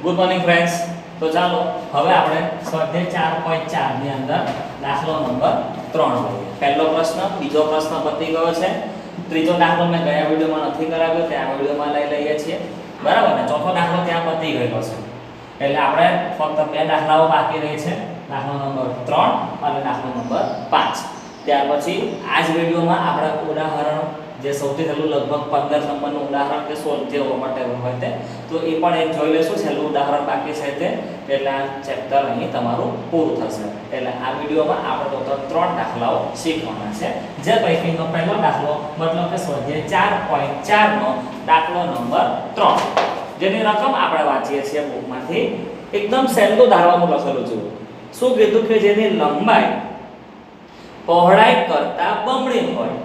Good morning friends. તો ચાલો હવે આપણે સ્વાધ્યાય 4.4 ની અંદર દાખલો નંબર 3 લઈએ. પહેલો પ્રશ્ન, બીજો પ્રશ્ન પતી ગયો છે. ત્રીજો દાખલો મેં ગયા વિડિયોમાં નથી કરાવ્યો, તે આ વિડિયોમાં લઈ લઈએ છીએ. બરાબર ને? ચોથો દાખલો ત્યાં પતી ગયો છે. એટલે આપણે ફક્ત બે દાખલાઓ બાકી રહી છે, દાખલો નંબર 3 અને દાખલો નંબર 5. ત્યાર પછી આ જ વિડિયોમાં આપણે ઉદાહરણ જે સૌથી પહેલું લગભગ 15 નંબરનું ઉદાહરણ કે સોલ્વ જે વોટેવર હોય તે, તો એ પણ એક જોઈ લેશું. છેલ્લું ઉદાહરણ બાકી છે તે, એટલે આ ચેપ્ટર અહીં તમારું પૂરું થશે. એટલે આ વિડિયોમાં આપણે ટોટલ 3 દાખલાઓ શીખવાના છે, જે પૈકીનો પહેલો દાખલો મતલબ કે સ્વાધ્યાય 4.4 નો દાખલો નંબર 3, જેની રકમ આપણે વાંચીએ છીએ બુકમાંથી. એકદમ સહેલું ધારવાનું લખેલું છે. શું કીધું કે જેની લંબાઈ પહોળાઈ કરતા બમણી હોય,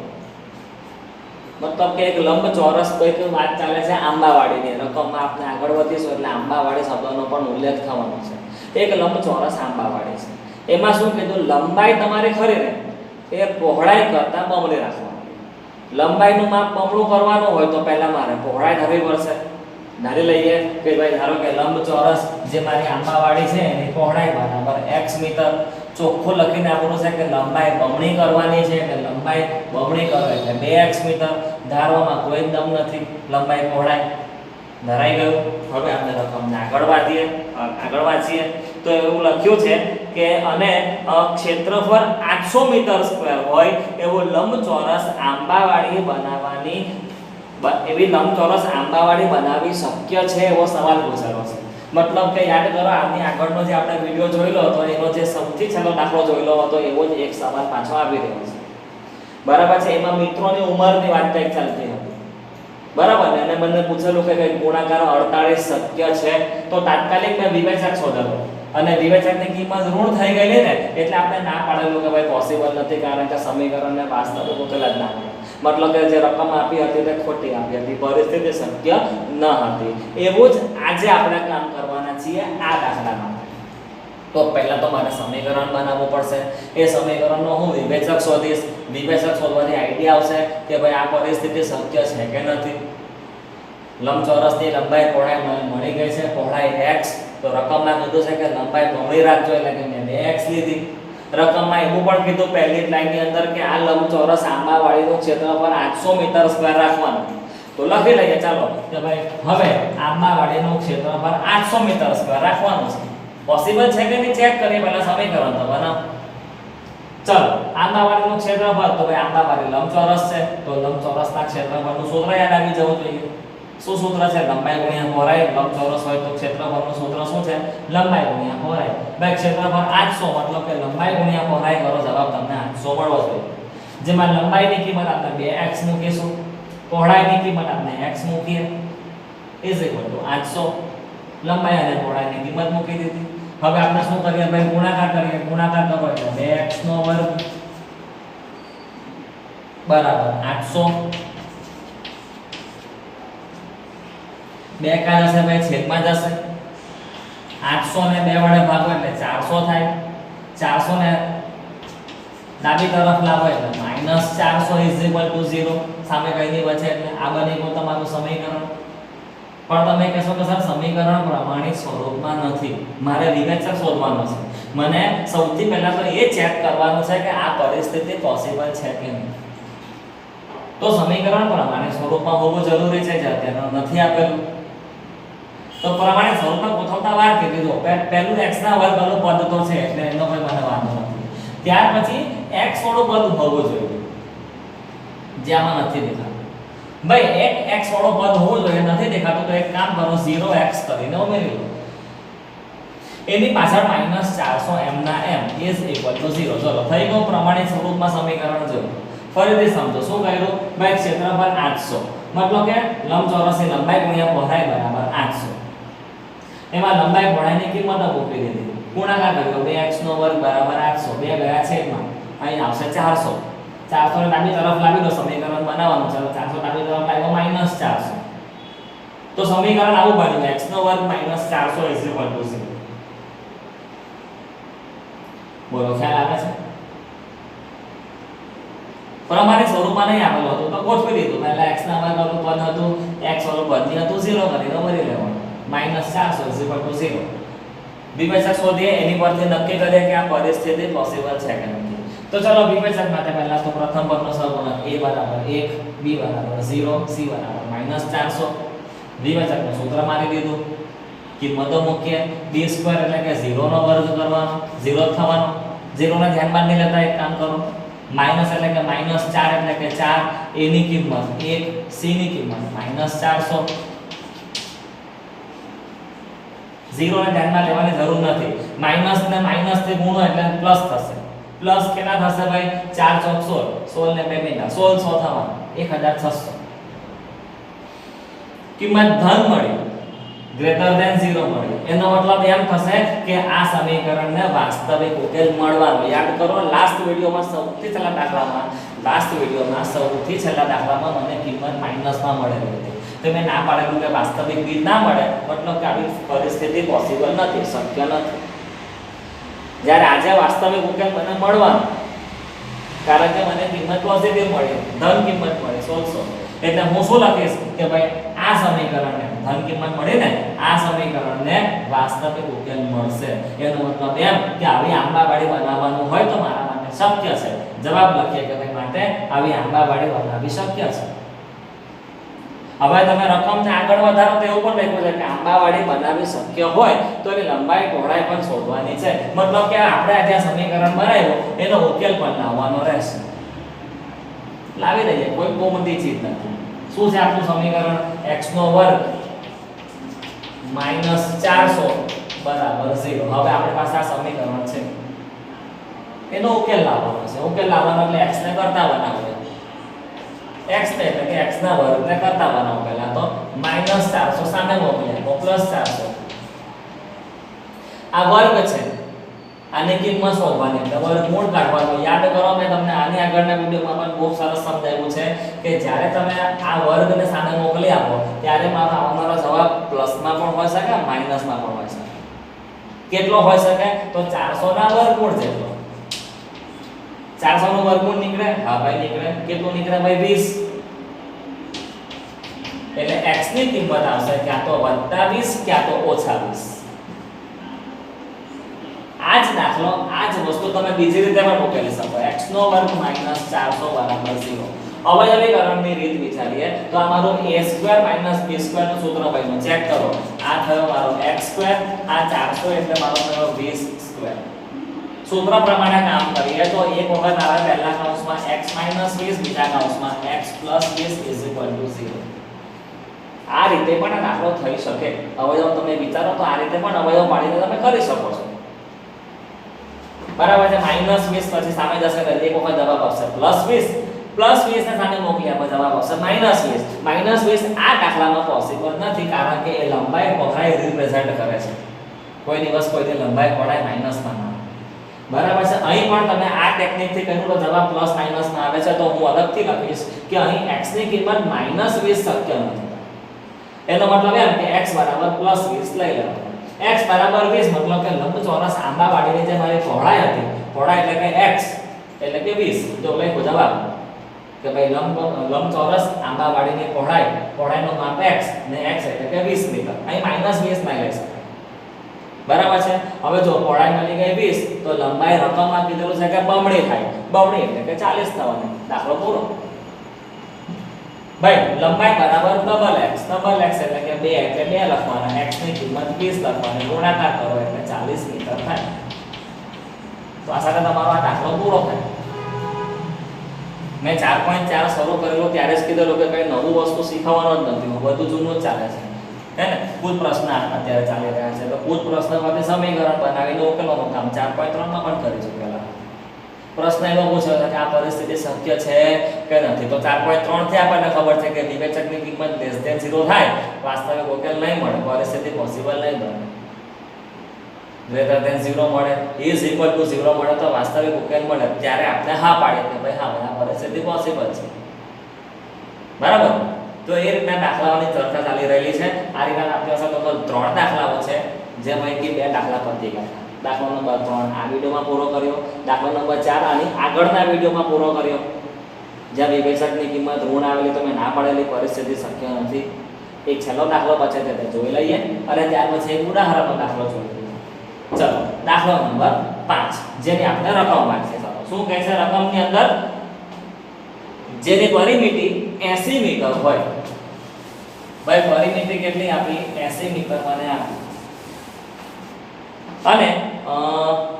મતલબ કે એક લંબચોરસ કોઈક વાત ચાલે છે આંબાવાડીની રકમમાં. આપણે આગળ વધીશું એટલે આંબાવાડી શબ્દનો પણ ઉલ્લેખ થવાનો છે. એક લંબચોરસ આંબાવાડી છે. એમાં શું કીધું, લંબાઈ તમારી ખરી ને એ પહોળાઈ કરતા બમણી રાખવાની. લંબાઈનું માપ બમણું કરવાનું હોય તો પહેલા મારે પહોળાઈ ધરવી પડશે. ધારી લઈએ કે ભાઈ ધારો કે લંબચોરસ જે મારી આંબાવાડી છે એની પહોળાઈ બરાબર x મીટર. ચોખ્ખું લખીને આપણું છે કે લંબાઈ બમણી કરવાની છે, એટલે લંબાઈ બમણી કરો એટલે 2x મીટર. ધારવામાં કોઈ દમ નથી, લંબાઈ પહોળાઈ ધરાઈ ગયું. હવે આપણે રકમને આગળ વાંચીએ તો એવું લખ્યું છે કે અને ક્ષેત્રફળ 800 મીટર સ્ક્વેર હોય એવું લંબચોરસ આંબાવાડી બનાવી શક્ય છે એવો સવાલ પૂછેલો છે. મતલબ કે યાદ કરો, આની આગળનો જે આપણે વિડિયો જોઈલો હતો એનો જે સૌથી છેલ્લો દાખલો જોઈલો હતો એવો જ એક સવાલ પાછો આવી રહ્યો છે. બરાબર છે? એમાં મિત્રોની ઉંમરની વાત કંઈક ચાલતી હતી. બરાબર ને? અને મને પૂછેલું કે કંઈક ગુણાકાર 48 શક્ય છે. તો તાત્કાલિક મેં વિવેચક શોધેલો અને વિવેચકની કિંમત ઋણ થઈ ગયેલી ને, એટલે આપણે ના પાડેલું કે ભાઈ પોસિબલ નથી, કારણ કે સમીકરણને વાસ્તવિક ઉકેલ જ ના મળે. મતલબ કે જે રકમ આપી હતી તે ખોટી આપી હતી, પરિસ્થિતિ શક્ય ન હતી. એવું જ આજે આપણે કામ કરવાના છીએ આ દાખલામાં. તો પહેલા તો મારે સમીકરણ બનાવવું પડશે. એ સમીકરણનો હું વિવેચક શોધીશ. વિવેચક શોધવાની આઈડિયા આવશે કે ભાઈ આ પરિસ્થિતિ શક્ય છે કે નથી. લંબચોરસની લંબાઈ પહોળાઈ મને મળી ગઈ છે, પહોળાઈ x. તો રકમમાં કીધું છે કે લંબાઈ બમણી રાખજો, એટલે કે મેં 2x લીધી. રકમમાં એવું પણ કીધું પહેલી જ લાઈનની અંદર કે આ લંબચોરસ આંબાવાડીનું ક્ષેત્રફળ 800 મીટર સ્ક્વેર રાખવાનું. તો લખી લઈએ ચાલો કે ભાઈ હવે આંબાવાડીનું ક્ષેત્રફળ 800 મીટર સ્ક્વેર રાખવાનું છે. પોસિબલ છે કે નહીં ચેક કરીએ, પહેલા સમીકરણ તો બનાવો. ચલો, આંબાવાડીનું ક્ષેત્રફળ, તો ભાઈ આંબાવાડી લંબચોરસ છે, તો લંબચોરસના ક્ષેત્રફળનું સૂત્ર યાદ આવી જવું જોઈએ. શું સૂત્ર છે? લંબાઈ ગુણ્યા પહોળાઈ. લંબચોરસ હોય તો ક્ષેત્રફળનું સૂત્ર શું છે? લંબાઈ ગુણ્યા પહોળાઈ. ભાઈ ક્ષેત્રફળ 800, મતલબ કે લંબાઈ ગુણ્યા પહોળાઈ કરો, જવાબ તમને 800 મળવો જોઈએ. જેમાં લંબાઈની કિંમત આપણે 2x મૂકીશું, પહોળાઈની કિંમત આપણે x મૂકીએ, = 800. લંબાઈ અને પહોળાઈની કિંમત મૂકી દીધી. હવે આપણે શું કરીએ ભાઈ? ગુણાકાર કરીએ. ગુણાકાર કરો એટલે 2x નો વર્ગ બરાબર 800. 2 કા જશે ભાઈ, છેદમાં જશે. 800 ને 2 વડે ભાગો એટલે 400 થાય. 400 ને ડાબી તરફ લાવો એટલે -400 = 0. સામે કઈ નહીં બચે, એટલે આ બની ગયું તમારું સમીકરણ. પણ તમે કહેશો કે સર સમીકરણ પ્રમાણિત સ્વરૂપમાં નથી, મારે વિવેચક શોધવાનો છે. મને સૌથી પહેલા તો એ ચેક કરવાનું છે કે આ પરિસ્થિતિ પોસિબલ છે કે નહીં. તો સમીકરણ પ્રમાણિત સ્વરૂપમાં હોવું જરૂરી છે, જે અત્યારે નથી આપેલું. તો પ્રમાણિત સ્વરૂપમાં ગોઠવતા વાર કેટલી જો પહેલું x ના વર્ગ વાળું પદ તો છે, એટલે એનો કોઈ મને વાંધો નથી. ત્યાર પછી x વાળું પદ હોવું જોઈએ, જે આમાં નથી દેખાતું. ભાઈ એક x વાળો પદ હોવું જોઈએ, નથી દેખાતું, તો એક કામ કરો, 0x કરીને ઉમેરી લો. એની પાછળ -400 m ના m = 0. ચલો, થઈ ગયું પ્રમાણિત સ્વરૂપમાં સમીકરણ. જો ફરીથી સમજો શું કર્યું ભાઈ? ક્ષેત્રફળ 800, મતલબ કે લંબચોરસની લંબાઈ ગુણ્યા પહોળાઈ બરાબર 800. એમાં લંબાઈ પહોળાઈની કિંમત મૂકી દીધી. ગુણાકાર કર્યો, 2x નો વર્ગ બરાબર 800. 2 ગયા છેદમાં, અહીં આવશે 400. 400 ને ડાબી તરફ લાવી દો, સમીકરણ બનાવવાનું. ચાલો, 400 ડાબી તરફ લાવ્યો -400. તો સમીકરણ આવું બન્યું, x નો વર્ગ -400 = 0. બોલો, ખ્યાલ આવે છે? પ્રમાણિત સ્વરૂપમાં નહીં આપેલું હતું તો ગોઠવી દીધું. પહેલા x ના વર્ગ વાળું પદ હતું, x વાળું પદ હતું 0 કરીને ઉમેરી લેવાનું. -400 0 વિભાજક શોધીએ એની પરથી નક્કી કરીએ કે આ પરિસ્થિતિ પોસિબલ છે કે નથી. તો ચલો વિભાજક માટે પહેલા તો પ્રથમ પદનો સહગુણક a બરાબર 1 b બરાબર 0 c બરાબર -400 વિભાજકનું સૂત્ર મારી દીધું. કિંમતો મૂકીએ b² એટલે કે 0 નો વર્ગ કરવાનો 0 થવાનો 0 ને ધ્યાનમાં નહીં લેતા એક કામ કરો માઈનસ એટલે કે -4 એટલે કે 4 a ની કિંમત 1 c ની કિંમત -400 0 ને ધ્યાનમાં લેવાની જરૂર નથી માઈનસ ને માઈનસ થી ગુણો એટલે પ્લસ થશે પ્લસ કેટલા થશે ભાઈ 4 ચોક 16 16 ને 2 મિનિટ 1600 થવાનું 1600 કિંમત ધન મળી ગ્રેટર ધેન 0 મળી એનો મતલબ એમ થશે કે આ સમીકરણને વાસ્તવિક ઉકેલ મળવાનો. યાદ કરો લાસ્ટ વિડિયોમાં સૌથી છેલ્લા દાખલામાં મને કિંમત માઈનસમાં મળેલી હતી તો મેં ના પાડેલું કે વાસ્તવિક બી ના મળે મતલબ કે આવી પરિસ્થિતિ પોસિબલ નથી શક્ય નથી. જ્યારે આજે વાસ્તવિક ઉકેલ મને મળવાનો કારણ કે મને કિંમત પોઝિટિવ મળી ધન કિંમત મળી 1600 એટલે હું શું લખીશ કે ભાઈ આ સમીકરણને ધન કિંમત મળી ને આ સમીકરણને વાસ્તવિક ઉકેલ મળશે. એનો મતલબ એમ કે આવી આંબાવાડી બનાવવાનું હોય તો મારા માટે શક્ય છે. જવાબ લખીએ કે ભાઈ માટે આવી આંબાવાડી બનાવવી શક્ય છે. હવે તમે રકમને આગળ વધારો તો એવું પણ લખ્યું છે કે આંબાવાડી બનાવવી શક્ય હોય તો એની લંબાઈ પહોળાઈ પણ શોધવાની છે. મતલબ કે આપણે આજે સમીકરણ બનાવ્યો એનો ઉકેલ પણ લાવવાનો રહેશે. લાવી દઈએ કોઈ બહુ મોટી ચીજ નથી. શું છે આપણું સમીકરણ x નો વર્ગ -400 બરાબર 0. હવે આપણી પાસે આ સમીકરણ છે એનો ઉકેલ લાવવાનો છે. ઉકેલ લાવવાનો એટલે x ને કરતા બનાવવાનો x ને એટલે કે x ના વર્ગને કરતા બનાવો પહેલા તો -400 સામે મોકલીએ તો +400 આ વર્ગ છે આની કિંમત શોધવાની એટલે વર્ગમૂળ કાઢવાનો. યાદ કરો મેં તમને આની આગળના વિડિયોમાં પણ બહુ સરસ સમજાવ્યું છે કે જ્યારે તમે આ વર્ગને સામે મોકલી આપો ત્યારે મારો આવનારો જવાબ પ્લસમાં પણ હોઈ શકે માઈનસમાં પણ હોઈ શકે. કેટલો હોઈ શકે તો 400 ના વર્ગમૂળ જેટલો. 400 નું વર્ગમૂળ નીકળે હા ભાઈ નીકળે. કેટલું નીકળે ભાઈ 20. એટલે x ની કિંમત આવશે ક્યાં તો +20 ક્યાં તો -20. આ જ દાખલો આ જ વસ્તુ તમે બીજી રીતે પણ મૂકી શકો. x નો વર્ગ -400 બરાબર 0. અવયવીકરણની રીત વિચારીએ તો આ મારું a² - b² નું સૂત્ર બન્યું. ચેક કરો આ થયો મારો x² આ 400 એટલે મારો થયો 20². સૂત્ર પ્રમાણે કામ કરીએ તો એક વખત આવે પહેલા કૌંસમાં x - 20 બીજા કૌંસમાં x + 20 = 0. આ રીતે પણ આ દાખલો થઈ શકે. અવયવ તમે વિચારો તો આ રીતે પણ અવયવ પાડીને તમે કરી શકો છો. બરાબર છે -20 પછી સામે જશે એટલે એક વખત જવાબ આવશે +20 ને સામે મોકલી આપો જવાબ આવશે -20 આ દાખલામાં પોસિબલ નથી કારણ કે એ લંબાઈ પહોળાઈ રિપ્રેઝન્ટ કરે છે. કોઈ દિવસ કોઈની લંબાઈ પહોળાઈ માઈનસમાં ના બરાબર છે. અહીં પણ તમે આ ટેકનિકથી કહ્યું તો જવાબ પ્લસ માઈનસમાં આવે છે તો હું અલગથી લખીશ કે અહીં x ની કિંમત -20 શક્ય નથી. એનો મતલબ એમ કે x બરાબર +20 લઈ લેવાનું. x બરાબર 20 મતલબ કે લંબચોરસ આંબાવાડીની જે મારી પહોળાઈ હતી પહોળાઈ એટલે કે x એટલે કે 20 તો લખો જવાબ કે ભાઈ લંબચોરસ આંબાવાડીની પહોળાઈનું માપ x ને x એટલે કે 20 મીટર. અહીં -20 ના લઈ શકાય બરાબર છે. હવે જો પહોળાઈ મળી ગઈ 20 તો લંબાઈ રકમમાં કીધેલું છે કે બમણી થાય. બમણી એટલે કે 40 થવાની. દાખલો પૂરો. ભાઈ લંબાઈ બરાબર ડબલ x એટલે કે 2 એટલે 2 લખવાના x ની કિંમત 20 લખવાની ગુણાકાર કરો એટલે 40 મીટર થાય. તો આ સાથે તમારો આ દાખલો પૂરો થાય. મેં 4.4 શરૂ કરેલો ત્યારે જ કીધેલું કે કઈ નવું વસ્તુ શીખવાનો જ નથી. બધું જૂનું જ ચાલે છે હે ને. કુલ પ્રશ્ન અત્યારે ચાલી રહ્યા છે તો કુલ પ્રશ્ન પરથી સમીકરણ બનાવીને ઉકેલવાનું કામ 4.3 માં પણ કરી ચૂકેલા. પ્રશ્ન એવો પૂછ્યો છે કે આ પરિસ્થિતિ શક્ય છે કે નથી. તો 4.3 થી આપણને ખબર છે કે વિવેચકની કિંમત <0 થાય વાસ્તવિક ઉકેલ નહીં મળે પરિસ્થિતિ પોસિબલ નહીં બને. <0 મળે =0 મળે તો વાસ્તવિક ઉકેલ મળે ત્યારે આપણે હા પાડીએ કે ભાઈ હા આ પરિસ્થિતિ પોસિબલ છે બરાબર. તો એ રીતના દાખલાઓની ચર્ચા ચાલી રહેલી છે. આ રીતના આપણી પાસે ટોટલ 3 દાખલાઓ છે જેમાંથી 2 દાખલા પતી ગયા. દાખલો નંબર 3 આ વિડિયોમાં પૂરો કર્યો. દાખલો નંબર 4 આની આગળના વિડિયોમાં પૂરો કર્યો જ્યાં વિવેચકની કિંમત ઋણ આવેલી તો મેં ના પાડેલી પરિસ્થિતિ શક્ય નથી. એક છેલ્લો દાખલો બચે છે તે જોઈ લઈએ અને ત્યાર પછી એક ઉદાહરણનો દાખલો જોઈ લઈએ. ચલો દાખલો નંબર 5 જેની આપણે રકમ માંગશે. ચલો શું કહે છે રકમની અંદર જેની પરિમિતિ 80 મીટર હોય. ભાઈ પરિમિતિ કેટલી આપી 80 મીટર મને આપી અને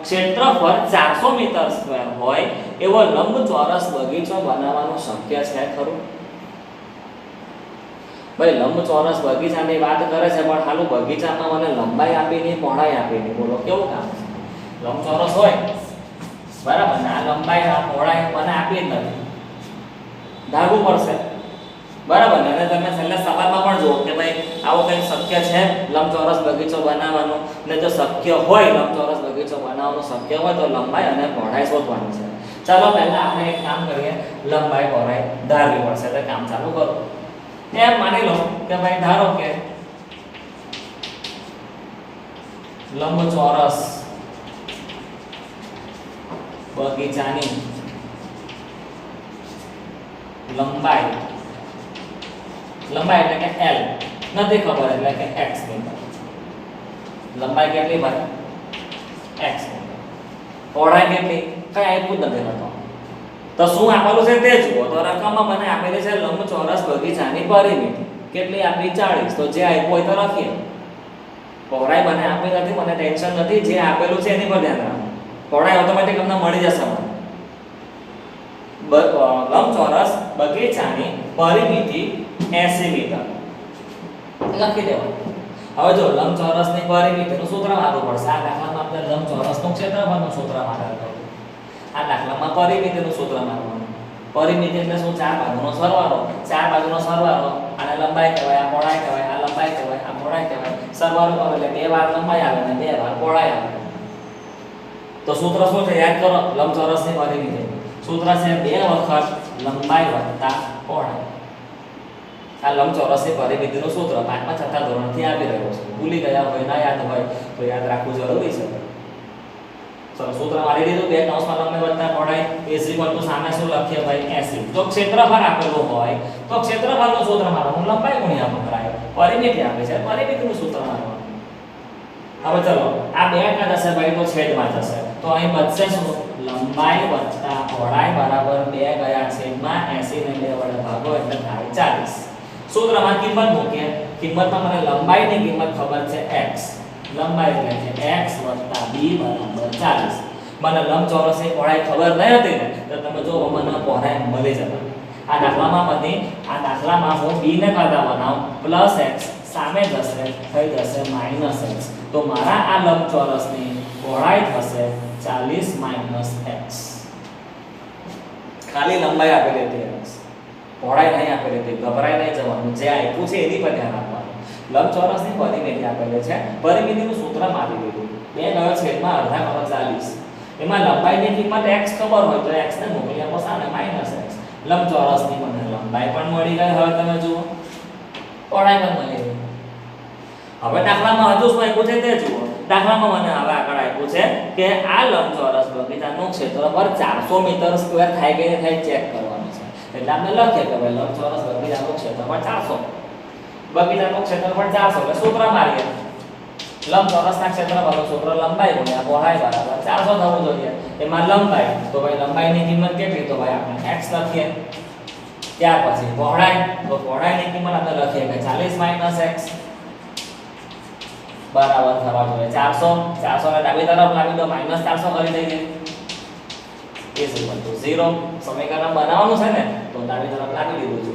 ક્ષેત્રફળ 400 મીટર સ્ક્વેર હોય એવો લંબચોરસ બગીચો બનાવવાનું શક્ય છે ખરું? ભાઈ લંબચોરસ બગીચાની વાત કરે છે પણ હાલું બગીચામાં મને લંબાઈ આપીની પહોળાઈ આપીની બોલો કેવું કામ છે? લંબચોરસ હોય બરાબર ને આ લંબાઈ આ પહોળાઈ મને આપી જ નથી, ધારવું પડશે બરાબર ને. અને તમે છેલ્લા સવાલમાં પણ જુઓ કે ભાઈ આવો કંઈક શક્ય છે લંબચોરસ બગીચો બનાવવાનું, ને જો શક્ય હોય લંબચોરસ બગીચો બનાવવાનું શક્ય હોય તો લંબાઈ અને પહોળાઈ શોધવાની છે. ચાલો પહેલા આપણે એક કામ કરીએ, લંબાઈ પહોળાઈ ધારવી પડશે તો કામ ચાલુ કરો. એમ માની લો કે ભાઈ ધારો કે લંબચોરસ બગીચાની લંબાઈ એટલે કે L નથી ખબર એટલે કે x મીટર. લંબાઈ કેટલી ભાઈ x મીટર. પહોળાઈ કેટલી કઈ આપ્યું જ નથી હોતો. તો શું આપેલું છે તે જુઓ. તો રકમમાં મને આપેલી છે લંબચોરસ બગીચાની પરિમિતિ કેટલી આપી 40. તો જે આપ્યું હોય તો લખીએ. પહોળાઈ મને આપી નથી, મને ટેન્શન નથી, જે આપેલું છે એની પર ધ્યાન રાખો. પહોળાઈ ઓટોમેટિક તમને મળી જશે. લંબચોરસ બગીચાની પરિમિતિ 80 મીટર લખી દેવાનું. હવે જો લંબચોરસની પરિમિતિનું સૂત્ર મારવું પડશે. આ દાખલામાં આપણે લંબચોરસનું ક્ષેત્રફળનું સૂત્ર મારવાનું. આ દાખલામાં પરિમિતિનું સૂત્ર મારવાનું. પરિમિતિ એટલે શું? ચાર બાજુનો સરવાળો. ચાર બાજુનો સરવાળો આને લંબાઈ કહેવાય, આ પહોળાઈ કહેવાય, આ લંબાઈ કહેવાય, આ પહોળાઈ કહેવાય. સરવાળો કરો એટલે બે વાર લંબાઈ આવે અને બે વાર પહોળાઈ આવે. તો સૂત્ર શું છે યાદ કરો? લંબચોરસની પરિમિતિ સૂત્ર છે 2 વખત લંબાઈ વત્તા પહોળાઈ. આ લંબચોરસની પરિમિતિનું સૂત્ર 5મા 6થા ધોરણથી આવી રહ્યું છે. ભૂલી ગયા હોય ના યાદ હોય તો યાદ રાખવું જરૂરી છે. ચલો સૂત્ર મારી દીધું. 2 કૌંસમાં લંબાઈ વત્તા પહોળાઈ is equal to સામે શું લખીએ ભાઈ 80. જો ક્ષેત્રફળ આપેલું હોય તો ક્ષેત્રફળનું સૂત્ર મારવાનું, લંબાઈ ગુણ્યા પહોળાઈ. પરિમિતિ આપે છે પરિમિતિનું સૂત્ર મારવાનું. હવે ચલો આ 2 કા જશે ભાઈ તો છેદમાં જશે. તો અહીં બચશે શું? લંબાઈ વત્તા પહોળાઈ બરાબર 2 ગયા છેદમાં 80 ને 2 વડે ભાગો એટલે થાય 40. સૂત્રમાં કિંમત મૂકીએ. કિંમતમાં મને લંબાઈની કિંમત ખબર છે x. લંબાઈ એટલે કે x + b બરાબર 40. મને લંબચોરસની પહોળાઈ ખબર ન હતી ને તો તમે જો મને પહોળાઈ મળી જશે. આ દાખલામાં હું b ને કરતા બનાવું +x સામે જશે થઈ જશે -x. તો મારા આ લંબચોરસની પહોળાઈ થશે 40 - x. ખાલી લંબાઈ આપેલી હતી x, પહોળાઈ નહીં આપેલી હતી. ગભરાઈ નહીં જવાનું, જે આપ્યું છે એની પર ધ્યાન આપવાનું. લંબચોરસની પરિમિતિ આપેલી છે, પરિમિતિનું સૂત્ર મારી દીધું. 2 ગયો છેદમાં અડધા કરો 40. એમાં લંબાઈની કિંમત x ખબર હોય તો x ને મોકલી આપો સામે -x. લંબચોરસની મને લંબાઈ પણ મળી ગઈ. હવે તમે જુઓ પહોળાઈ પણ મળી ગઈ. હવે દાખલામાં હજુ શું આપ્યું છે તે જુઓ. દાખલામાં મને હવે આગળ આપ્યું છે કે આ લંબચોરસ બગીચાનું ક્ષેત્રફળ 400 મીટર સ્ક્વેર થાય કે નહીં થાય ચેક કરવાનું છે. એટલે આપણે લખીએ કે ભાઈ લંબચોરસ બગીચાનું ક્ષેત્રફળ 400. બગીચાનું ક્ષેત્રફળ 400 એટલે સૂત્ર મારીએ. લંબચોરસના ક્ષેત્રફળનું સૂત્ર લંબાઈ ગુણ્યા પહોળાઈ બરાબર 400 થવું જોઈએ. એમાં લંબાઈ તો ભાઈ લંબાઈની કિંમત કેટલી? તો ભાઈ આપણે x લખીએ. ત્યાર પછી પહોળાઈ તો પહોળાઈની કિંમત આપણે લખીએ કે 40 - x બરાબર થવા જોઈએ 400 ને ડાબી તરફ લાવી દો -400 કરી દઈએ is equal to 0. સમીકરણ બનાવવાનું છે ને તો ડાબી તરફ લાવી દીધું છે.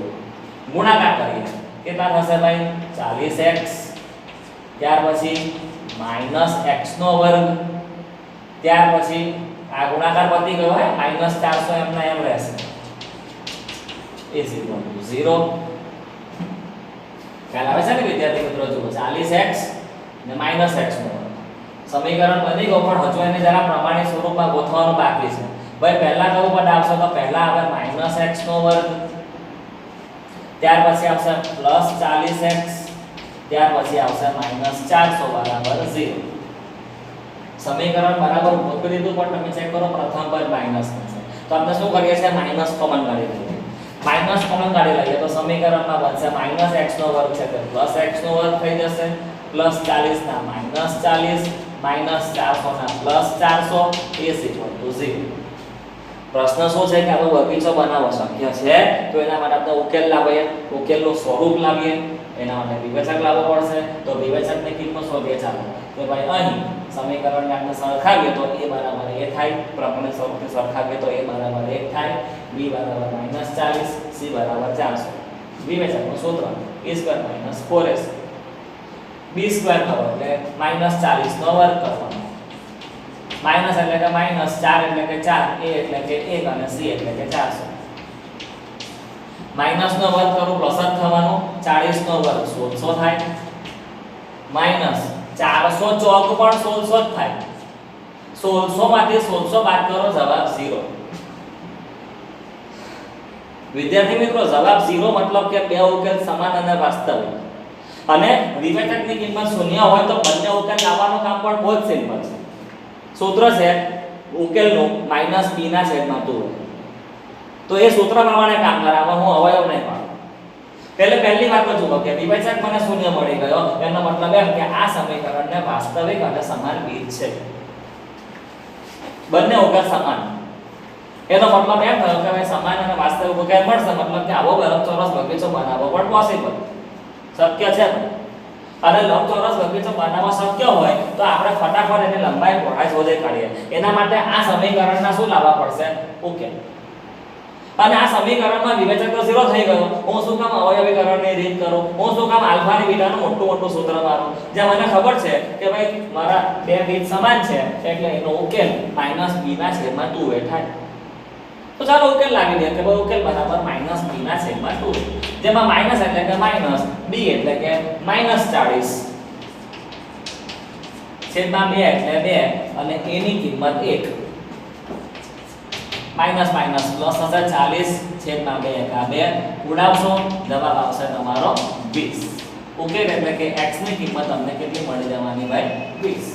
ગુણાકાર કરીએ કેટલા થશે ભાઈ 40x ત્યાર પછી -x², ત્યાર પછી આ ગુણાકાર પતી ગયો હે -400 એમના એમ રહેશે is equal to 0. ખ્યાલ આવે છે ને વિદ્યાર્થી મિત્રો? જુઓ 40x ને -x². સમીકરણ બની ગયું પણ હજુ એને જરા પ્રમાણિત સ્વરૂપમાં ગોઠવવાનું બાકી છે. ભાઈ પહેલા કયું પદ આવશે? તો પહેલા આવે -x², ત્યાર પછી આવશે +40x, ત્યાર પછી આવશે -400 બરાબર 0. સમીકરણ બરાબર ગોઠવી દીધું પણ તમે ચેક કરો પ્રથમ પદ માઈનસ થશે. તો આપણે શું કરીએ છીએ? માઈનસ કોમન કાઢી દઈએ. માઈનસ કોમન કાઢી લઈએ તો સમીકરણમાં બનશે -x નો વર્ગ છે તે +x નો વર્ગ થઈ જશે, +40 ના -40 -400 ના +400 is equal to 0. પ્રશ્ન શું છે કે આપણે બગીચો બનાવવો શક્ય છે, તો એના માટે આપણે ઉકેલ લાવીએ, ઉકેલનું સ્વરૂપ લાવીએ, એના માટે વિવેચક લાવવો પડશે. તો વિવેચકની કિંમત શોધીએ. ચાલો કે ભાઈ અહીં સમીકરણને આપણે સરખાવીએ તો a બરાબર a થાય, પ્રમાણિત સ્વરૂપથી સરખાવીએ તો a બરાબર 1 થાય, b બરાબર -40, c બરાબર 400. વિવેચકનું સૂત્ર a² - 4ac, b² કરો એટલે -40 નો વર્ગ કરવાનો, માઈનસ એટલે કે માઈનસ, 4 એટલે કે 4, a એટલે કે 1 અને c એટલે કે 400. માઈનસ નો વર્ગ કરું પ્લસ જ થવાનો, 40 નો વર્ગ 1600 થાય, માઈનસ 400 ચોક પણ 1600 જ થાય. 1600 માંથી 1600 બાદ કરો, જવાબ 0. વિદ્યાર્થી મિત્રો, જવાબ 0 મતલબ કે બે ઉકેલ સમાન અને વાસ્તવિક. અને વિવેચકની કિંમત 0 હોય તો બંને ઉકેલ લાવવાનું કામ પણ બહુ જ સિમ્પલ છે. સૂત્ર છે ઉકેલનું -b ના છેદમાં 2. તો એ સૂત્ર પ્રમાણે કામ કરાવવા હું અવયવ નહીં પાડું. પહેલી વાત તો જુઓ કે વિવેચક મને 0 મળી ગયો, એનો મતલબ એમ કે આ સમીકરણને વાસ્તવિક અને સમાન બીજ છે. બંને ઉકેલ સમાન. એનો મતલબ એમ થયો કે ભાઈ સમાન અને વાસ્તવિક ઉકેલ મળશે, મતલબ કે આવો લંબચોરસ બગીચો બનાવવો પણ પોસિબલ, શક્ય છે. અને લંબચોરસ બગીચો બનાવવા શક્ય હોય તો આપણે ફટાફટ એની લંબાઈ પહોળાઈ શોધી કાઢીએ. એના માટે આ સમીકરણના શું લાવવા પડશે? ઉકેલ. અને આ સમીકરણમાં વિવેચક તો 0 થઈ ગયો. હું શું કામ અવયવીકરણની રીત કરું? હું શું કામ આલ્ફાની બીટાનું મોટું સૂત્ર મારું? જે મને ખબર છે કે ભાઈ મારા બે રીત સમાન છે એટલે એનો ઉકેલ -b/2 થાય. તો ચાલો ઉકેલ લાવી દઈએ કે ભાઈ ઉકેલ બરાબર -b/2, જેમાં માઈનસ એટલે કે માઈનસ, b એટલે કે -40, છેદમાં 2 એટલે 2 અને a ની કિંમત 1. માઈનસ માઈનસ પ્લસ હશે, 40 છેદમાં 2 એકા 2 ઉડાવશો, જવાબ આવશે તમારો 20. ઉકેલ એટલે કે x ની કિંમત તમને કેટલી મળી જવાની ભાઈ? 20.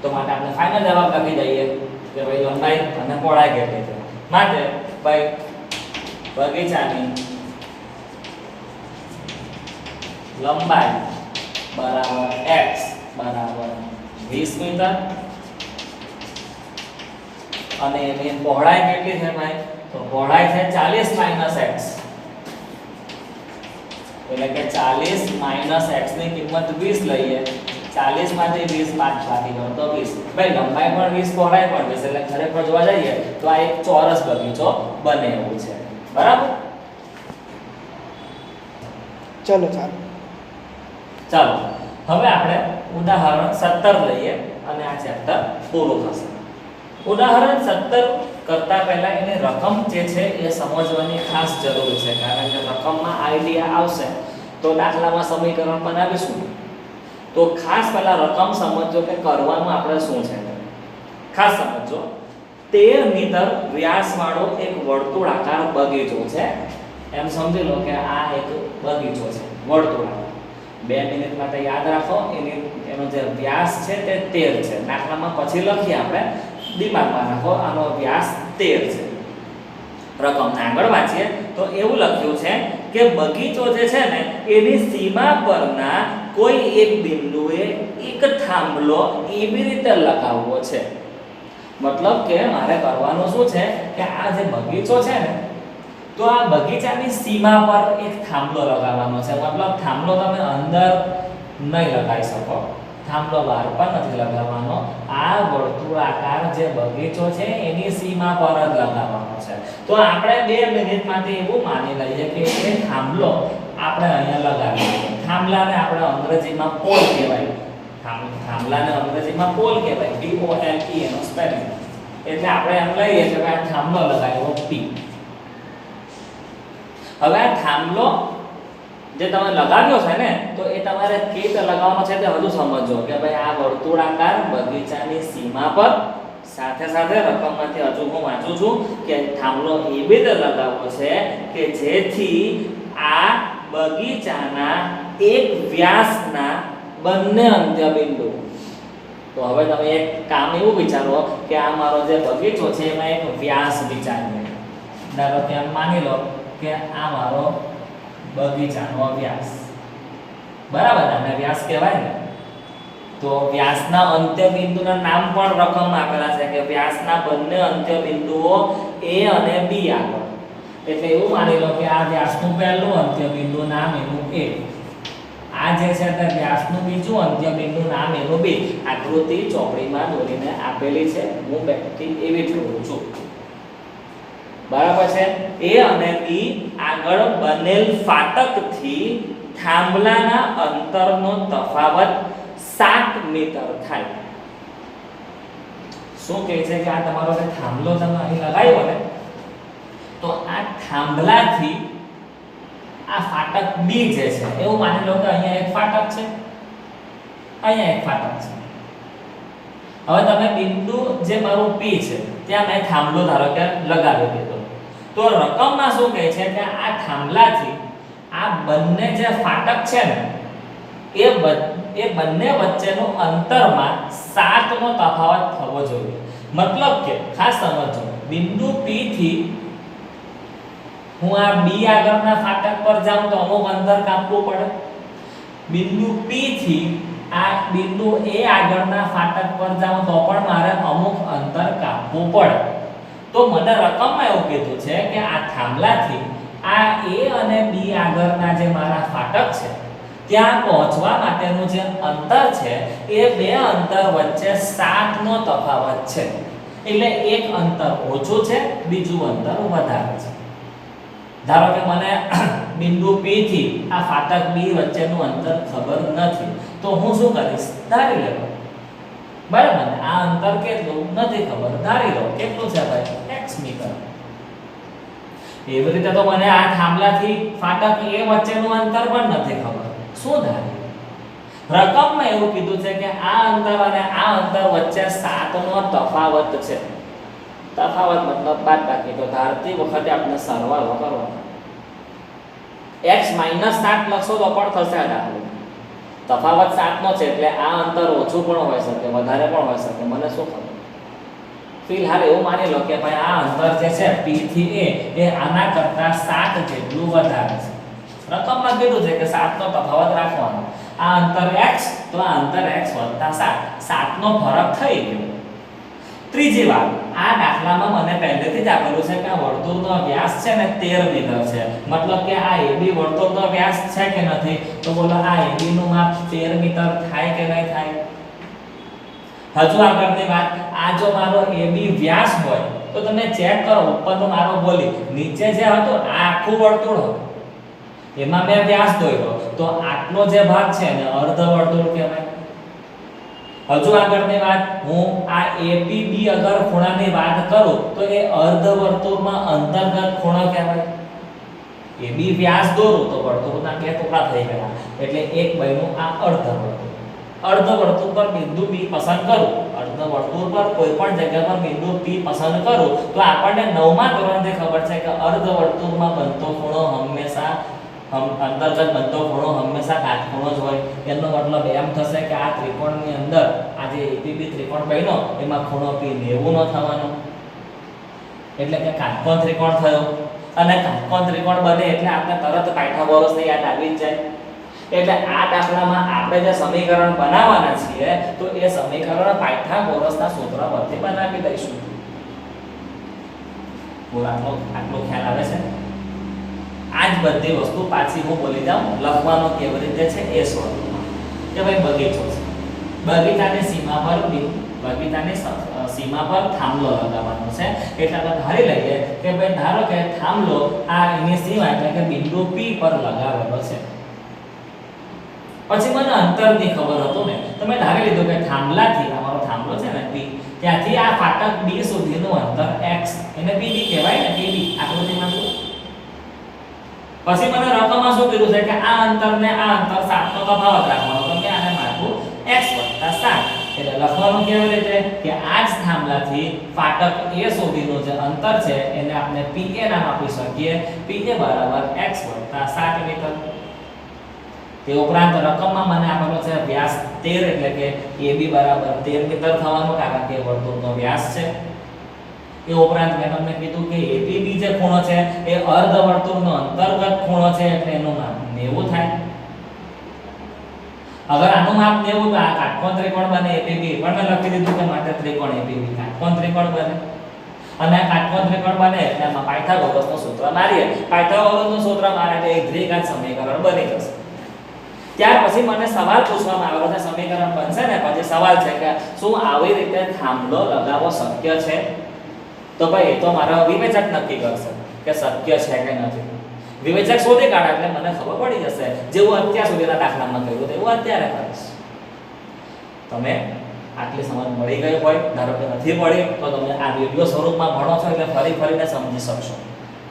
તો માટે આપણે ફાઇનલ જવાબ લખી દઈએ કે ભાઈ લંબાઈ અને પહોળાઈ કેટલી છે. માટે ભાઈ બગીચાની લંબાઈ બરાબર x બરાબર 20 મીટર અને એની પહોળાઈ કેટલી છે ભાઈ? તો પહોળાઈ છે 40 - x, એટલે કે 40 - x ની કિંમત 20 લઈએ. 40 માંથી 20 બાકી કરો તો 20. ભાઈ લંબાઈ પણ 20, પહોળાઈ પણ 20, એટલે ખરેખર જોવા જઈએ તો આ એક ચોરસ બગીચો બને એવું છે. બરાબર? ચાલો હવે આપણે ઉદાહરણ 17 લઈએ અને આ ચેપ્ટર પૂરું થશે. ઉદાહરણ 17 કરતા પહેલા એની રકમ જે છે એ સમજવાની ખાસ જરૂર છે, કારણ કે રકમમાં આઈડિયા આવશે તો દાખલામાં સમીકરણ બનાવીશું. તો ખાસ પહેલા રકમ સમજો કે કરવાનું આપણે શું છે. ખાસ સમજો, 13 મીટર વ્યાસવાળો એક વર્તુળાકાર બગીચો છે. એમ સમજી લો કે આ એક બગીચો છે વર્તુળાકાર. 2 મિનિટ માટે યાદ રાખો, એનો જે વ્યાસ છે તે 13 છે. દાખલામાં પછી લખીએ આપણે, દિમાગમાં રાખો આનો વ્યાસ 13 છે. રકમને આગળ વાંચીએ તો એવું લખ્યું છે કે બગીચો જે છે ને એની સીમા પરના કોઈ એક બિંદુએ એક થાંભલો એવી રીતે લગાવવો છે. મતલબ કે મારે કરવાનું શું છે કે આ જે બગીચો છે ને, તો આ બગીચાની સીમા પર એક થાંભલો લગાવવાનો છે. મતલબ થાંભલો તમે અંદર નહીં લગાવી શકો, થાંભલો બહાર પણ નથી લગાવવાનો. આ વર્તુળાકાર જે બગીચો છે એની સીમા પર જ લગાવવાનો છે. તો આપણે 2 મિનિટમાંથી એવું માની લઈએ કે એ થાંભલો આપણે અહીંયા લગાવીએ. થાંભલાને આપણે અંગ્રેજીમાં પોલ કહેવાય. થાંભલાને અંગ્રેજીમાં પોલ કહેવાય, POLE એનો સ્પેલિંગ. એટલે આપણે એમ લઈએ કે આ થાંભલો લગાવ્યો P. હવે આ થાંભલો જે તમે લગાવ્યો છે ને, તો એ તમારે કેવી રીતે લગાવવાનો છે તે હજુ સમજો કે ભાઈ આ વર્તુળાકાર બગીચાની સીમા પર, સાથે સાથે રકમમાંથી હજુ હું વાંચું છું કે થાંભલો એવી રીતે લગાવવો છે કે જેથી આ બગીચાના એક વ્યાસના બંને અંત્યબિંદુ. તો હવે તમે એક કામ એવું વિચારો કે આ મારો જે બગીચો છે એમાં એક વ્યાસ વિચારીએ. ધારો કે માની લો કે આ મારો બગીચાનો વ્યાસ, બરાબર, આને વ્યાસ કહેવાય ને. તો વ્યાસના અંત્ય બિંદુના નામ પણ રકમમાં આપેલા છે કે વ્યાસના બંને અંત્ય બિંદુઓ A અને B આગળ. એટલે એવું માની લો કે આ વ્યાસનું પહેલું અંત્ય બિંદુ નામ એનું A, આ જે છે તે વ્યાસનું બીજું અંત્ય બિંદુ નામ એનું B. આકૃતિ ચોપડીમાં દોરીને આપેલી છે, હું બેઠી એવી જોઉં છું, બરાબર છે. A અને B આગળ બનેલ ફાટકથી થાંભલાના અંતરનો તફાવત 7 મીટર થાય. શું કહે છે કે આ તમારો જે થાંભલો તમે અહીં લગાવ્યો ને, તો આ થાંભલાથી આ ફાટક B જે છે, એવું માની લો કે અહીંયા એક ફાટક છે, અહીંયા એક ફાટક છે. હવે તમે બિંદુ જે મારું P છે ત્યાં મેં થાંભલો ધારો કે લગાવી દીધો. તો રકમમાં શું કહે છે કે આ થાંભલાથી આ બંને જે ફાટક છે ને એ બંને વચ્ચેનું અંતરમાં 7 નો તફાવત થવો જોઈએ. મતલબ કે ખાસ સમજો, બિંદુ P થી હું આ B આગળના ફાટક પર જાઉં તો અમુક અંતર કાપવું પડે. બિંદુ P થી આ બિંદુ A આગળના ફાટક પર જાઉં તો પણ મારે અમુક અંતર કાપવું પડે. તો મને રકમમાં એવું કીધું છે કે આ થાંભલાથી આ A અને B આગળના જે મારા ફાટક છે ત્યાં પહોંચવા માટેનું જે અંતર છે એ બે અંતર વચ્ચે 7 નો તફાવત છે. એટલે એક અંતર ઓછું છે, બીજું અંતર વધારે છે. ધારો કે મને બિંદુ P થી આ ફાટક B વચ્ચેનું અંતર ખબર નથી, તો હું શું કરીશ? ધારી લેવો, બરાબર ને. આ અંતર કેટલું નથી ખબર, ધારી લો કેટલું છે ભાઈ? x metre. એવી રીતે તો મને આ થાંભલાથી ફાટક A વચ્ચેનું અંતર પણ નથી ખબર, શું ધારી? રકમમાં એવું કીધું છે કે આ અંતર અને આ અંતર વચ્ચે 7 નો તફાવત છે. તફાવત મતલબ બાદબાકી. તો ધારતી વખતે આપણે સરવાળો કરવાનો. x - 7 લખશો તો પણ થશે આ દાખલો. તફાવત 7 નો છે એટલે આ અંતર ઓછું પણ હોઈ શકે, વધારે પણ હોઈ શકે, મને શું ખબર. ફિલહાલ એવું માની લો કે ભાઈ આ અંતર જે છે P થી A એ આના કરતા 7 જેટલું વધારે છે. રકમમાં કીધું છે કે 7 નો તફાવત રાખવાનો. આ અંતર x, તો આ અંતર x + 7, 7 નો ફરક થઈ ગયો. ત્રીજી વાત, આ દાખલામાં મને પહેલેથી જ આપેલું છે કે આ વર્તુળનો વ્યાસ છે ને 13 મીટર છે. મતલબ કે આ AB વર્તુળનો વ્યાસ છે કે નથી? તો બોલો આ AB નું માપ 13 મીટર થાય કે નહીં થાય? હજુ આગળની વાત, આ જો મારો AB વ્યાસ હોય તો તમે ચેક કરો, ઉપરનો મારો બોલી નીચે જે હતો આ આખું વર્તુળ હતું, એમાં મેં વ્યાસ દોર્યો, તો આટલો જે ભાગ છે ને અર્ધ વર્તુળ કહેવાય. હજુ આગળની વાત, હું આ APB અગર ખૂણાની વાત કરું તો એ અર્ધ વર્તુળમાં અંતર્ગત ખૂણો કહેવાય. AB વ્યાસ દોરું તો વર્તુળના બે ટુકડા થઈ ગયા, એટલે એક બન્યું આ અર્ધ વર્તુળ. અર્ધ વર્તુળ પર બિંદુ P પસંદ કરું, અર્ધ વર્તુળ પર કોઈ પણ જગ્યા પર બિંદુ P પસંદ કરું તો આપણને 9મા ધોરણથી ખબર છે કે અર્ધ વર્તુળમાં બનતો ખૂણો હંમેશા અંતર્ગત બનતો ખૂણો હંમેશા કાટખૂણો જ હોય. એનો મતલબ એમ થશે કે આ ત્રિકોણની અંદર આ જે APB ત્રિકોણ બન્યો એમાં ખૂણો P 90 નો થવાનો, એટલે કે કાટકોણ ત્રિકોણ થયો. અને કાટકોણ ત્રિકોણ બને એટલે આપણે તરત પાયથાગોરસની યાદ આવી જ જાય. એટલે આ દાખલામાં આપણે જે સમીકરણ બનાવવાના છીએ તો એ સમીકરણ પાયથાગોરસના સૂત્ર પરથી બનાવી દઈશું. આટલો ખ્યાલ આવે છે? આ જ બધી વસ્તુ પાછી હું બોલી જાઉં, લખવાનો કેવી રીતે છે એ સ્વરૂપમાં. કે ભાઈ બગીચો છે, બગીચાની સીમા પર થાંભલો લગાવવાનો છે. એટલે આપણે ધારી લઈએ કે ભાઈ ધારો કે થાંભલો આ એની સીમા એટલે કે બિંદુ P પર લગાવેલો છે. પછી મને અંતરની ખબર હતું ને, તમે ધારી લીધું કે થાંભલાથી અમારો થાંભલો છે ને P, ત્યાંથી આ ફાટક B સુધીનું અંતર x, એને PB કહેવાય ને, PB આકૃતિમાં જુઓ. પછી મને રકમમાં શું કીધું છે કે આ અંતરને આ અંતર 7 નો તફાવત રાખવાનો, તો મેં આને માર્કું x + 7. એટલે લખવાનું કેવી રીતે કે આ જ થાંભલાથી ફાટક A સુધીનું જે અંતર છે એને આપણે PA નામ આપી શકીએ. PA = x + 7 metre. તે ઉપરાંત રકમમાં મને આપેલો છે વ્યાસ 13, એટલે કે AB = 13 મીટર થવાનું, કારણ કે વર્તુળનો વ્યાસ છે. એ ઉપરાંત મેં તમને કીધું કે APB જે ખૂણો છે એ અર્ધવર્તુળનો અંતર્ગત ખૂણો છે એટલે એનું માપ 90 થાય. અગર આનું માપ 90 તો આ કાટકોણ ત્રિકોણ બને APB પણ મેં લખી દીધું કે માટે ત્રિકોણ APB કાટકોણ ત્રિકોણ બને. અને આ કાટકોણ ત્રિકોણ બને એટલે એમાં પાયથાગોરસનું સૂત્ર મારીએ. પાયથાગોરસનું સૂત્ર મારે એટલે એક દ્વિઘાત સમીકરણ બની જશે. ત્યાર પછી મને સવાલ પૂછવામાં આવેલો છે, સમીકરણ બનશે ને પછી સવાલ છે કે શું આવી રીતે થાંભલો લગાવવો શક્ય છે? તો ભાઈ એ તો મારા વિવેચક નક્કી કરશે કે શક્ય છે કે નથી. વિવેચક શોધી કાઢે એટલે મને ખબર પડી જશે. જેવું અત્યાર સુધીના દાખલામાં કર્યું તેવું અત્યારે કરીશ. તમે આટલી સમજ મળી ગઈ હોય, ધારો કે નથી પડી તો તમે આ વિડિયો સ્વરૂપમાં ભણો છો એટલે ફરી ફરીને સમજી શકશો.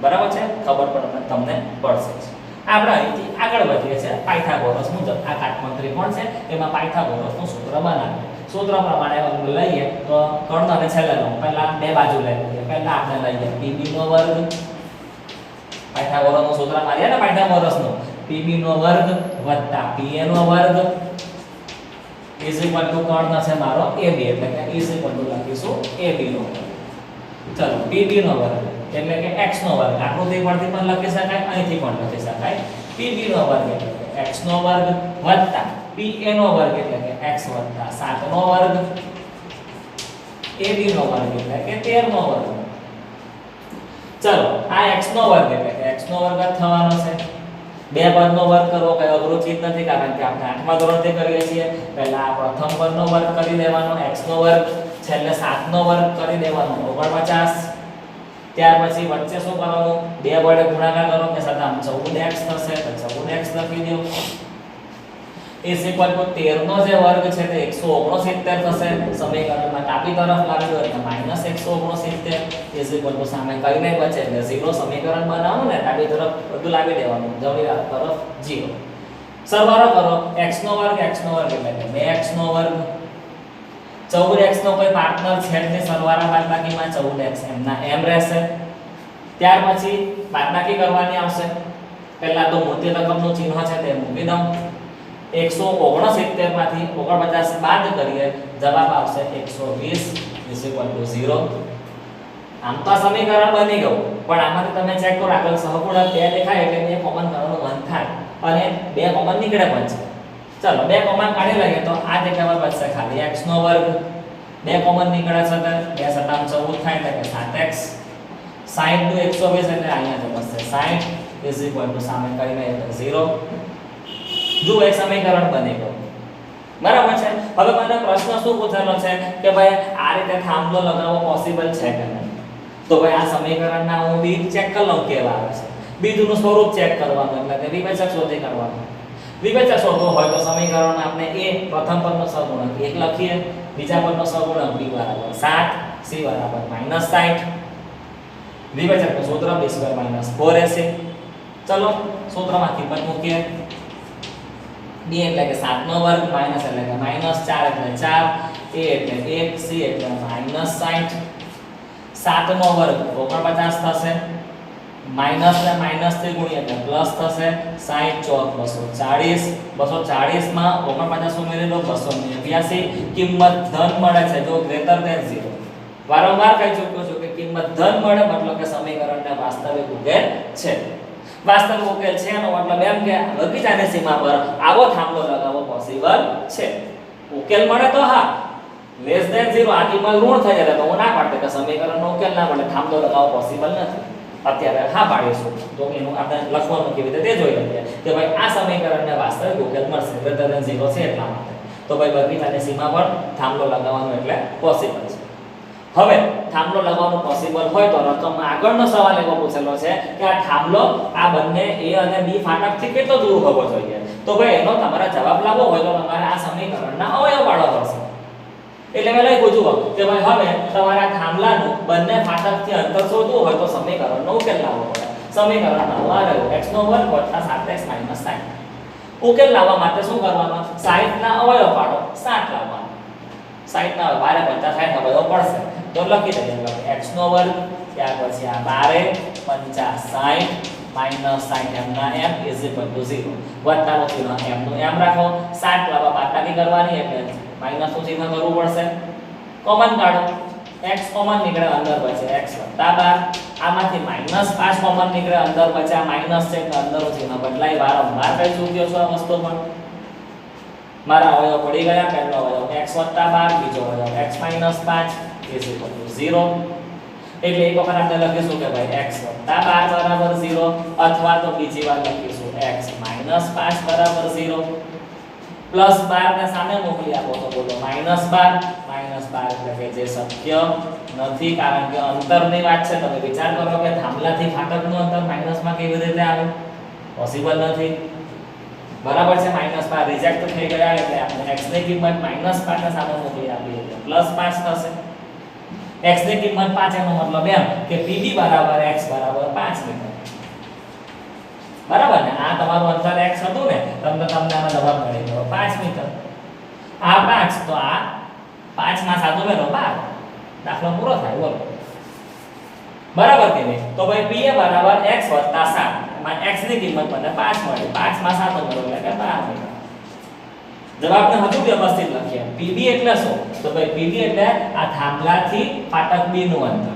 બરાબર છે? ખબર પણ તમને પડશે. આપણે અહીંથી આગળ વધીએ છીએ પાયથાગોરસ મુજબ. આ કાટકોણ ત્રિકોણ છે એમાં પાયથાગોરસનું સૂત્ર બનાવીએ. સૂત્ર પ્રમાણે લઈએ તો કર્ણને છેલ્લે લો. પહેલા બે બાજુ લઈ લઈએ. પહેલા આપણે લઈએ PB નો વર્ગ. પાયથાગોરસનું સૂત્ર મારીએ ને પાયથાગોરસનું. PB નો વર્ગ વત્તા PA નો વર્ગ ઇઝ ઇક્વલ ટુ કર્ણ છે મારો AB એટલે કે ઇઝ ઇક્વલ ટુ લખીશું AB નો વર્ગ. ચલો PB નો વર્ગ એટલે કે x નો વર્ગ. આકૃતિ પરથી પણ લખી શકાય, અહીંથી પણ લખી શકાય. PB નો વર્ગ એટલે કે x નો વર્ગ વત્તા PA નો વર્ગ એટલે કે x વત્તા 7 નો વર્ગ AB નો વર્ગ એટલે કે 13 નો વર્ગ. ચલો આ x નો વર્ગ એટલે કે x નો વર્ગ જ થવાનો છે. બે પદનો વર્ગ કરવો કઈ અઘરું ચીજ નથી, કારણ કે આપણે 8મા ધોરણથી કરીએ છીએ. પહેલા આ પ્રથમ પદનો વર્ગ કરી દેવાનો x નો વર્ગ, છેલ્લે 7 નો વર્ગ કરી દેવાનો 49. ત્યાર પછી વચ્ચે શું કરવાનું? બે વડે ગુણાકાર કરો કે સદામ 14x થશે તો 14x લખી દો. ઇઝ ઇક્વલ ટુ 13 નો જે વર્ગ છે તે 169 થશે. સમીકરણમાં ડાબી તરફ લાવી દો એટલે -169 ઇઝ ઇક્વલ ટુ સામે કઈ નહીં બચે એટલે 0 સમીકરણ બનાવો ને ડાબી તરફ બધું લાવી દેવાનું, જમણી તરફ 0. સરવાળો કરો x નો વર્ગ એટલે કે 2x નો વર્ગ 14x નો કોઈ પાર્ટનર છે એટલે સરવાળા બાદબાકીમાં 14x એમના એમ રહેશે. ત્યાર પછી બાદબાકી કરવાની આવશે. પહેલા તો મોટી રકમનું ચિહ્ન છે તે મૂકી દઉં. 169 માંથી 49 બાદ કરીએ જવાબ આવશે 120 0. આમ તો સમીકરણ બની ગયું, પણ આમાંથી તમે ચેક કરો આગળ સહગુણક 2 દેખાય એટલે બે કોમન કરવાનું મન થાય અને બે કોમન નીકળે પણ છે. ચલો બે કોમન કાઢી લઈએ તો આ જગ્યામાં બચશે ખાલી x નો વર્ગ. બે કોમન નીકળે છે તો 2 સતામ 14 થાય એટલે કે 7x. 60 નું 120 એટલે અહીંયા જ બચશે 60 ઇઝ ઇક્વલ ટુ સામે કઈ નહીં એટલે 0. જો એક સમીકરણ બની ગયું. બરાબર છે? હવે મને પ્રશ્ન શું પૂછેલો છે કે ભાઈ આ રીતે થાંભલો લગાવવો પોસિબલ છે કે નહીં? તો ભાઈ આ સમીકરણના હું બીજ ચેક કરી લઉં કેવા આવે છે. બીજનું સ્વરૂપ ચેક કરવાનું એટલે કે વિવેચક શોધી કાઢવાનું. વિવેચક શોધવું હોય તો સમીકરણ આપણે a પ્રથમ પદનો સહગુણક 1 લખીએ, બીજા પદનો સહગુણક b બરાબર 7, c બરાબર -60. વિવેચકનું સૂત્ર b² - 4ac. ચલો સૂત્રમાં કિંમત મૂકીએ. b એટલે કે 7 નો વર્ગ, માઈનસ એટલે કે -4 એટલે 4, a એટલે 1, c એટલે -60. 7 નો વર્ગ 49 થશે. માઈનસ ને માઈનસ થી ગુણીએ એટલે પ્લસ થશે. 60 ચોક 240. 240 માં 49 ઉમેરી લો 289. કિંમત ધન મળે છે જો ગ્રેટર ધેન 0. વારંવાર કહી ચૂક્યો છું કે કિંમત ધન મળે મતલબ કે સમીકરણને વાસ્તવિક ઉકેલ છે. વાસ્તવિક ઉકેલ છે એનો મતલબ એમ કે બગીચાની સીમા પર આવો થાંભલો લગાવવો પોસિબલ છે. ઉકેલ મળે તો હા, લેસ ધેન 0 આ કિંમત ઋણ થઈ જાય તો હું ના પાડતો કે સમીકરણનો ઉકેલ ના મળે, થાંભલો લગાવવો પોસિબલ નથી. અત્યારે હા પાડીશું તો એનું આપણે લખવાનું કેવી રીતે તે જોઈ લઈએ કે ભાઈ આ સમીકરણને વાસ્તવિક ઉકેલ મળશે ગ્રેટર ધેન 0 છે એટલા માટે. તો ભાઈ બગીચાની સીમા પર થાંભલો લગાવવાનો એટલે પોસિબલ છે. હવે થાંભલો લગાવવાનો પોસિબલ હોય તો રકમમાં આગળનો સવાલ એવો પૂછેલો છે કે આ થાંભલો આ બંને a અને b ફાટકથી કેટલો દૂર હોવો જોઈએ? તો ભાઈ એનો તમારે જવાબ લાવવો હોય તો તમારે આ સમીકરણના અવયવ પાડવા પડશે. એટલે મેં લખ્યું જુઓ કે ભાઈ હવે તમારા થાંભલાનું બંને ફાટકથી અંતર શોધવું હોય તો સમીકરણનો ઉકેલ લાવવો પડે. સમીકરણનો x નો વર્ગ વત્તા 7x - 60. ઉકેલ લાવવા માટે શું કરવાનું? 60 ના અવયવ પાડો, 7 લાવવાનો. 60 ના 12 50 થાય અવયવ પડશે તો લખી દઈએ x નો વર્ગ, ત્યાર પછી આ 12 50 60 -60 એમના m ઇઝ ઇક્વલ ટુ 0. વત્તાનો ચિહ્ન m નું m રાખો. 7 લાવવા બાદબાકી કરવાની એટલે માઈનસ નું ચિહ્ન કરવું પડશે. કોમન કાઢો x કોમન નીકળે અંદર બચે x + 12 આમાંથી -5 કોમન નીકળે અંદર બચે આ માઈનસ છે એટલે અંદરનું ચિહ્ન બદલાય વારંવાર કઈ ચૂક્યો છો આ વસ્તુ પર મારા અવયવ પડી ગયા પહેલો અવયવ x + 12 બીજો અવયવ x - 5 0 એટલે એક વખત આપણે લખીશું કે ભાઈ x + 12 = 0 અથવા તો બીજી વાર લખીશું x - 5 = 0 +12 ને સામે મોકલી આપો તો બોલો -12 એટલે કે જે શક્ય નથી કારણ કે અંતરની વાત છે તમે વિચાર કરો કે થાંભલાથી ફાટકનું અંતર માઈનસમાં કેવી રીતે આવે પોસિબલ નથી બરાબર છે -12 રિજેક્ટ થઈ ગયા એટલે આપણે x ની કિંમત -5 ને સામે મોકલી આપી એટલે +5 થશે x ની કિંમત 5 એનો મતલબ એમ કે PB = x = 5 મીટર બરાબર ને આ તમારું અંતર x હતું ને તમને આમાં જવાબ મળી ગયો 5 મીટર આ 5 તો આ 5 માં 7 ઉમેરો 12 દાખલો પૂરો થાય બોલો બરાબર કે નહીં તો ભાઈ PA = x + 7 માં x ની કિંમત મને 5 મળી 5 માં 7 ઉમેરો એટલે કે 12 મીટર જવાબને હજુ વ્યવસ્થિત લખીએ PB એટલે શું તો ભાઈ PB એટલે આ થાંભલાથી ફાટક B નું અંતર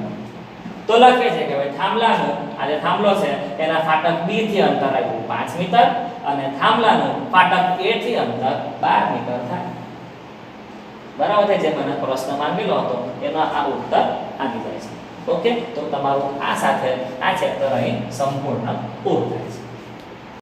તો લખે છે કે ભાઈ થાંભલાનું આ જે થાંભલો છે એના ફાટક B થી અંતર આવ્યું 5 મીટર અને થાંભલાનું ફાટક A થી અંતર 12 મીટર થાય બરાબર છે જે મને પ્રશ્ન માંગેલો હતો એનો આ ઉત્તર આવી જાય છે ઓકે તો તમારું આ સાથે આ ચેપ્ટર અહીં સંપૂર્ણ પૂરું થાય છે